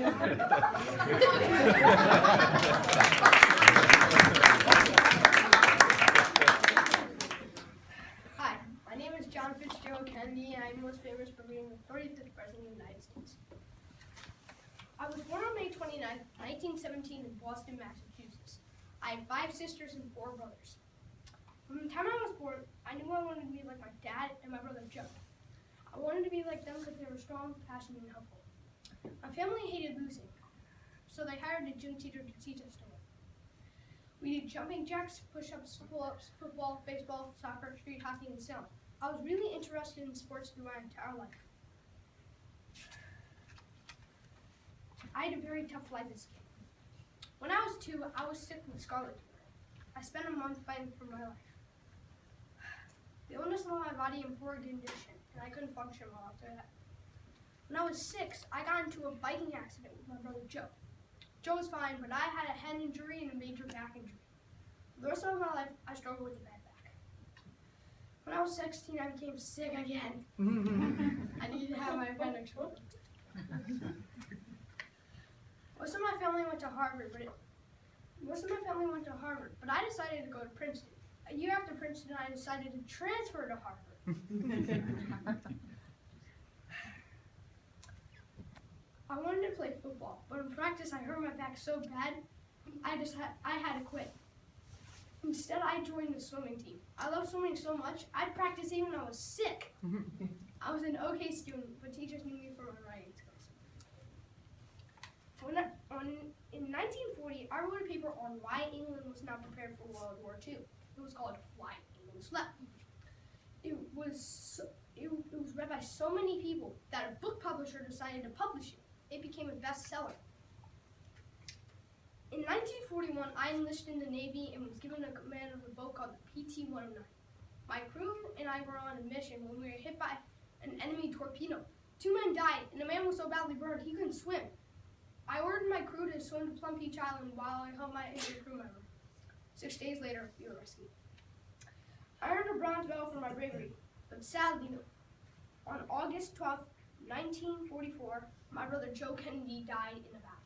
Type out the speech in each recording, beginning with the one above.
Hi, my name is John Kennedy, and I'm most famous for being the 35th President of the United States. I was born on May 29th, 1917 in Boston, Massachusetts. I have 5 sisters and 4 brothers. From the time I was born, I knew I wanted to be like my dad and my brother Joe. I wanted to be like them because they were strong, passionate, and helpful. My family hated losing, so they hired a gym teacher to teach us to win. We did jumping jacks, push-ups, pull-ups, football, baseball, soccer, street hockey, and sailing. I was really interested in sports through my entire life. I had a very tough life as a kid. When I was 2, I was sick with scarlet fever. I spent a month fighting for my life. The illness left my body in poor condition, and I couldn't function well after that. When I was 6, I got into a biking accident with my brother Joe. Joe was fine, but I had a head injury and a major back injury. For the rest of my life, I struggled with a bad back. When I was 16, I became sick again. I needed to have my appendix removed. Most of my family went to Harvard, but I decided to go to Princeton. A year after Princeton, I decided to transfer to Harvard. I wanted to play football, but in practice I hurt my back so bad, I had to quit. Instead, I joined the swimming team. I love swimming so much, I'd practice even when I was sick. I was an okay student, but teachers knew me for my writing skills. In 1940, I wrote a paper on why England was not prepared for World War II. It was called Why England Slept. It was read by so many people that a book publisher decided to publish it. It became a bestseller. In 1941, I enlisted in the Navy and was given a command of a boat called the PT-109. My crew and I were on a mission when we were hit by an enemy torpedo. 2 men died, and a man was so badly burned he couldn't swim. I ordered my crew to swim to Plum Beach Island while I helped my injured crew member. 6 days later, we were rescued. I earned a bronze medal for my bravery, but sadly, on August 12, 1944, my brother Joe Kennedy died in a battle.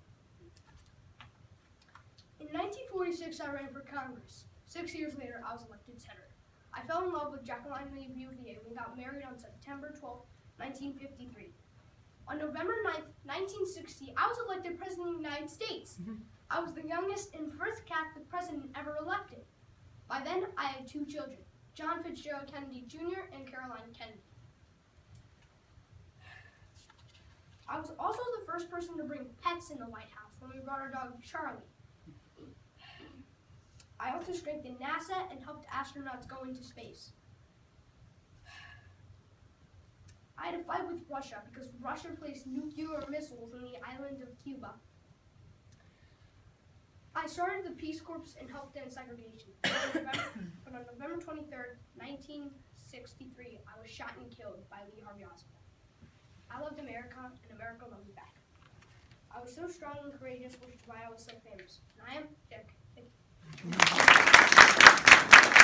In 1946, I ran for Congress. 6 years later, I was elected senator. I fell in love with Jacqueline Lee Bouvier and we got married on September 12, 1953. On November 9, 1960, I was elected President of the United States. I was the youngest and first Catholic president ever elected. By then, I had 2 children, John Fitzgerald Kennedy Jr. and Caroline Kennedy. I was also the first person to bring pets in the White House when we brought our dog Charlie. I also strengthened NASA and helped astronauts go into space. I had a fight with Russia because Russia placed nuclear missiles on the island of Cuba. I started the Peace Corps and helped end segregation. But on November 23rd, 1963, I was shot and killed by Lee Harvey Oswald. I loved America, and America loved me back. I was so strong and courageous, which is why I was so famous. And I am Dick. Thank you.